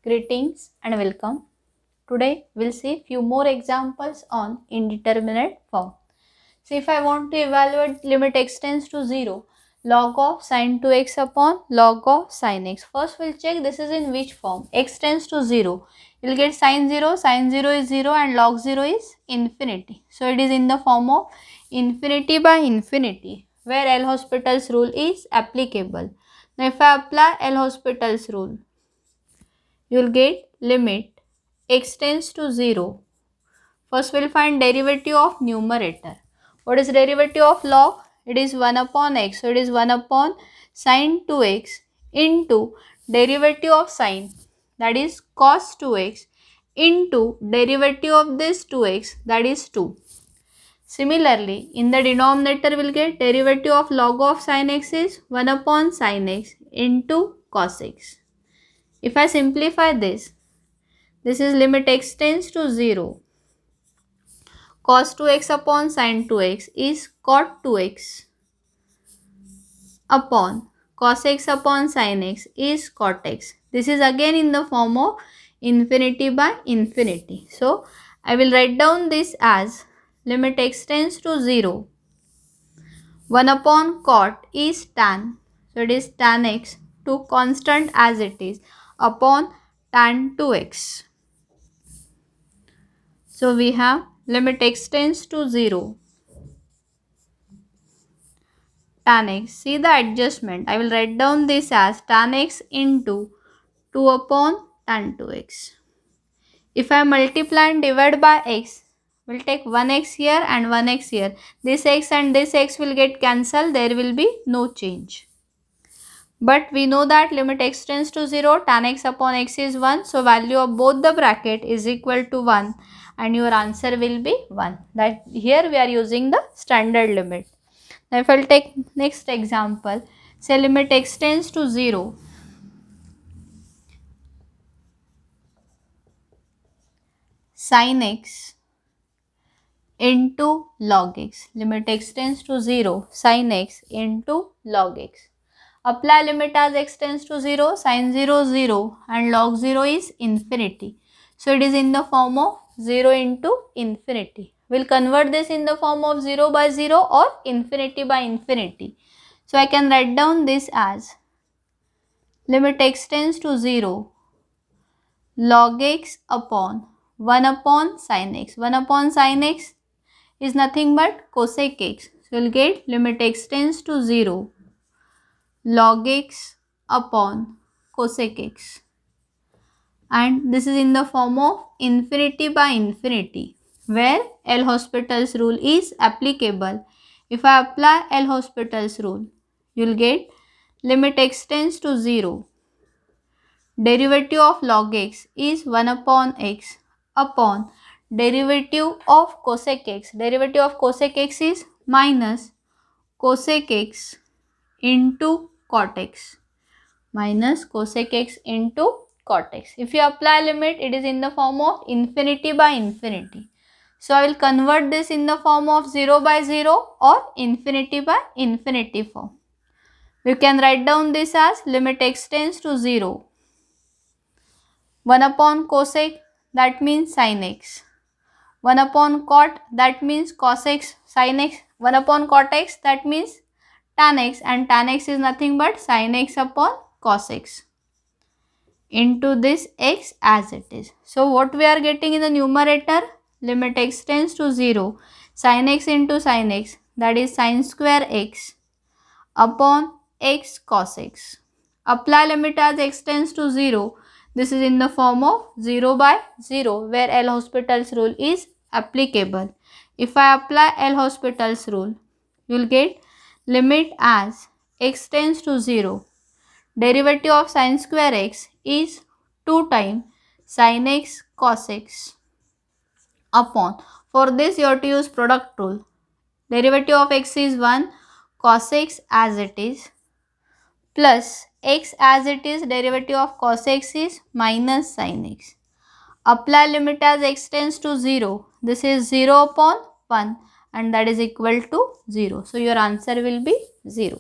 Greetings and welcome. Today we'll see few more examples on indeterminate form. So if I want to evaluate limit x tends to 0, log of sin 2x upon log of sin x. First we'll check this is in which form. X tends to 0. You'll get sin 0 is 0 and log 0 is infinity. So it is in the form of infinity by infinity where L'Hospital's rule is applicable. Now if I apply L'Hospital's rule, you will get limit x tends to 0. First we will find derivative of numerator. What is derivative of log? It is 1 upon x. So it is 1 upon sin 2x into derivative of sin, that is cos 2x, into derivative of this 2x, that is 2. Similarly, in the denominator we will get derivative of log of sin x is 1 upon sin x into cos x. If I simplify this is limit x tends to 0. Cos 2x upon sin 2x is cot 2x upon cos x upon sin x is cot x. This is again in the form of infinity by infinity. So, I will write down this as limit x tends to 0. 1 upon cot is tan. So, it is tan x to constant as it is upon tan 2x. So, we have limit x tends to 0. Tan x. See the adjustment. I will write down this as tan x into 2 upon tan 2x. If I multiply and divide by x, we'll take 1x here and 1x here. This x and this x will get cancelled. There will be no change. But we know that limit x tends to 0, tan x upon x is 1. So, value of both the bracket is equal to 1 and your answer will be 1. That here we are using the standard limit. Now, if I will take next example, say limit x tends to 0. Sin x into log x. Limit x tends to 0. Sin x into log x. Apply limit as x tends to 0. Sin 0 0 and log 0 is infinity. So, it is in the form of 0 into infinity. We will convert this in the form of 0 by 0 or infinity by infinity. So, I can write down this as limit x tends to 0 log x upon 1 upon sin x. 1 upon sin x is nothing but cosec x. So, we will get limit x tends to 0 log x upon cosec x. And this is in the form of infinity by infinity where L'Hospital's rule is applicable. If I apply L'Hospital's rule, you will get limit x tends to 0. Derivative of log x is 1 upon x upon derivative of cosec x. Derivative of cosec x is minus cosec x into cot x. Minus cosec x into cot x. If you apply limit, it is in the form of infinity by infinity. So, I will convert this in the form of 0 by 0 or infinity by infinity form. We can write down this as limit x tends to 0. 1 upon cosec, that means sin x. 1 upon cot, that means cos x, sin x. 1 upon cot x, that means tan x, and tan x is nothing but sin x upon cos x into this x as it is. So, what we are getting in the numerator? Limit x tends to 0. Sin x into sin x, that is sin square x upon x cos x. Apply limit as x tends to 0. This is in the form of 0 by 0 where L'Hospital's rule is applicable. If I apply L'Hospital's rule, you will get limit as x tends to 0. Derivative of sin square x is 2 times sin x cos x upon. For this you have to use product rule. Derivative of x is 1, cos x as it is, plus x as it is, derivative of cos x is minus sin x. Apply limit as x tends to 0. This is 0 upon 1 and that is equal to 0. So, your answer will be 0.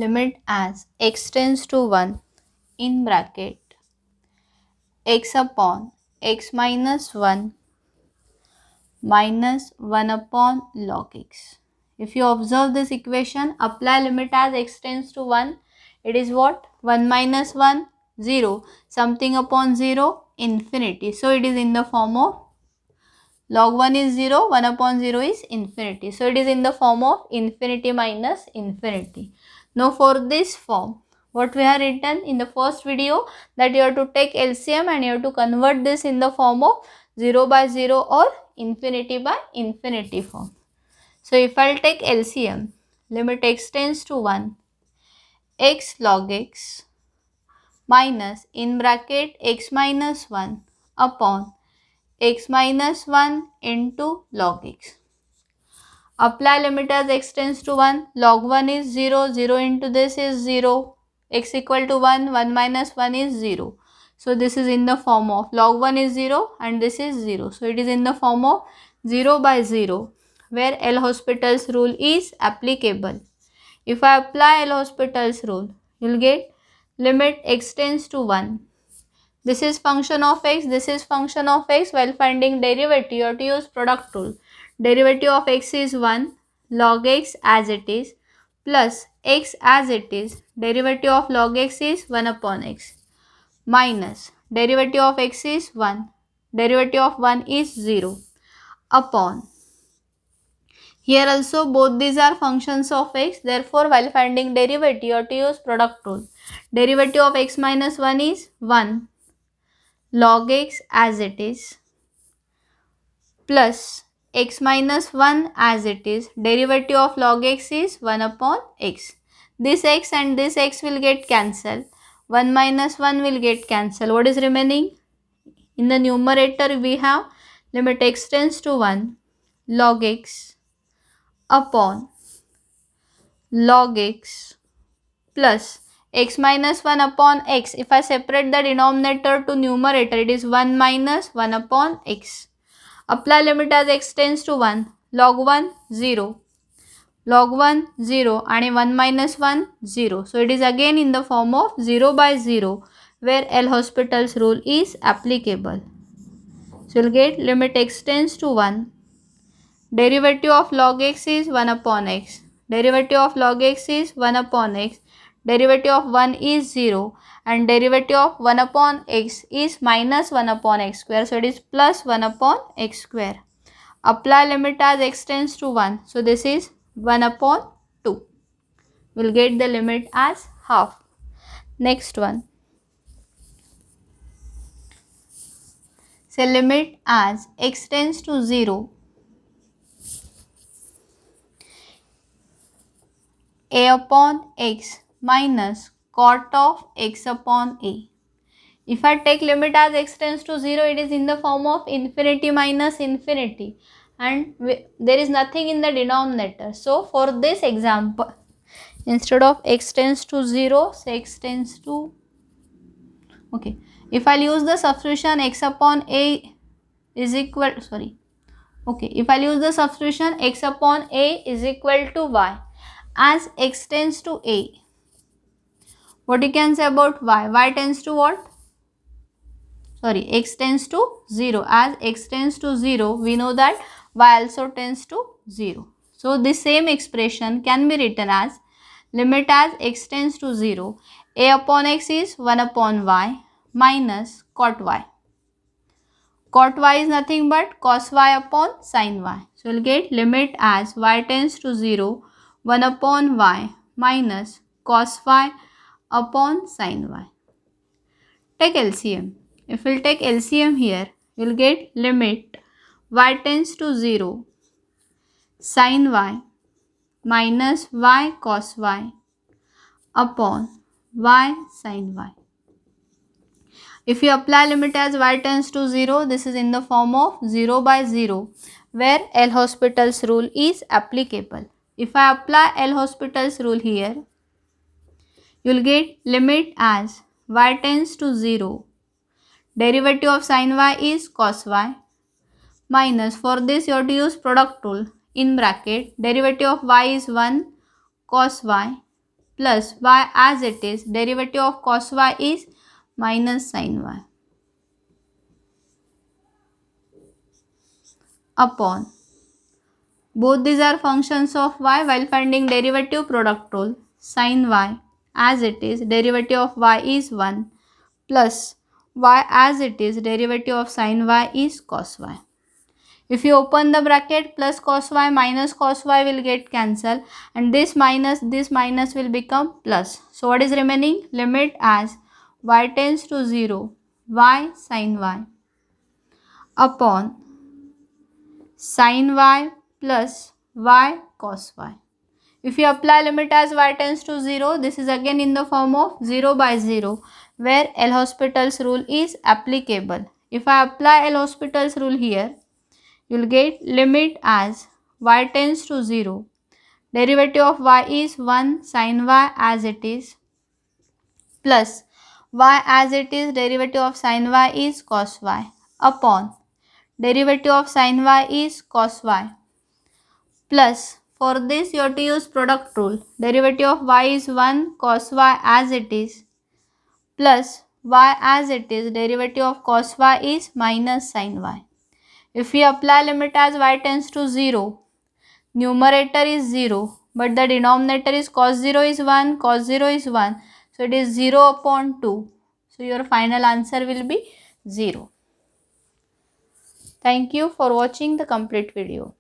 limit as x tends to 1 in bracket x upon x minus 1 minus 1 upon log x. If you observe this equation, apply limit as x tends to 1. It is what? 1 minus 1, 0. Something upon 0, infinity. So it is in the form of log 1 is 0, 1 upon 0 is infinity. So it is in the form of infinity minus infinity. Now for this form, what we have written in the first video, that you have to take LCM and you have to convert this in the form of 0 by 0 or infinity by infinity form. So if I will take LCM, limit x tends to 1, x log x minus in bracket x minus 1 upon x minus 1 into log x. Apply limit as x tends to 1, log 1 is 0, 0 into this is 0, x equal to 1, 1 minus 1 is 0. So this is in the form of log 1 is 0 and this is 0. So it is in the form of 0 by 0 where L'Hospital's rule is applicable. If I apply L'Hospital's rule, you will get limit x tends to 1. This is function of x, this is function of x. While finding derivative, you have to use product rule. Derivative of x is 1, log x as it is, plus x as it is. Derivative of log x is 1 upon x, minus derivative of x is 1, derivative of 1 is 0, upon. Here also both these are functions of x. Therefore, while finding derivative, you have to use product rule. Derivative of x minus 1 is 1, log x as it is, plus x minus 1 as it is. Derivative of log x is 1 upon x. This x and this x will get cancelled. 1 minus 1 will get cancelled. What is remaining? In the numerator we have limit x tends to 1, log x upon log x plus x minus 1 upon x. If I separate the denominator to numerator, it is 1 minus 1 upon x. Apply limit as x tends to 1, log 1 0, log 1 0 and 1 minus 1 0. So it is again in the form of 0 by 0 where L'Hospital's rule is applicable. So you will get limit x tends to 1, derivative of log x is 1 upon x, derivative of log x is 1 upon x, derivative of 1 is 0 and derivative of 1 upon x is minus 1 upon x square. So it is plus 1 upon x square. Apply limit as x tends to 1. So this is 1 upon 2. We will get the limit as half. Next one. Say limit as x tends to 0, a upon x minus cot of x upon a. If I take limit as x tends to 0, it is in the form of infinity minus infinity and there is nothing in the denominator. So for this example, instead of x tends to 0, say x tends to, okay, if I use the substitution x upon a is equal, if I use the substitution x upon a is equal to y, as x tends to a, what you can say about y? Y tends to what? X tends to 0. As x tends to 0, we know that y also tends to 0. So this same expression can be written as limit as x tends to 0, a upon x is 1 upon y minus cot y. Cot y is nothing but cos y upon sin y. So we'll get limit as y tends to 0, 1 upon y minus cos y upon sin y. Take LCM. If we'll take LCM here, we'll get limit y tends to 0, sin y minus y cos y upon y sin y. If you apply limit as y tends to 0, this is in the form of 0 by 0 where L'Hospital's rule is applicable. If I apply L'Hospital's rule here, you will get limit as y tends to 0, derivative of sin y is cos y minus, for this you have to use product rule, in bracket derivative of y is 1 cos y plus y as it is, derivative of cos y is minus sin y, upon, both these are functions of y. While finding derivative, product rule, sin y as it is, derivative of y is 1, plus y as it is, derivative of sin y is cos y. If you open the bracket, plus cos y minus cos y will get cancelled, and this minus will become plus. So what is remaining? Limit as y tends to 0, y sin y upon sin y plus y cos y. If you apply limit as y tends to 0, this is again in the form of 0 by 0, where L'Hospital's rule is applicable. If I apply L'Hospital's rule here, you will get limit as y tends to 0, derivative of y is 1 sin y as it is, plus y as it is, derivative of sin y is cos y, upon derivative of sin y is cos y, plus for this you have to use product rule, derivative of y is 1 cos y as it is, plus y as it is, derivative of cos y is minus sin y. If we apply limit as y tends to 0, numerator is 0, but the denominator is cos 0 is 1, cos 0 is 1. So it is 0 upon 2. So your final answer will be 0. Thank you for watching the complete video.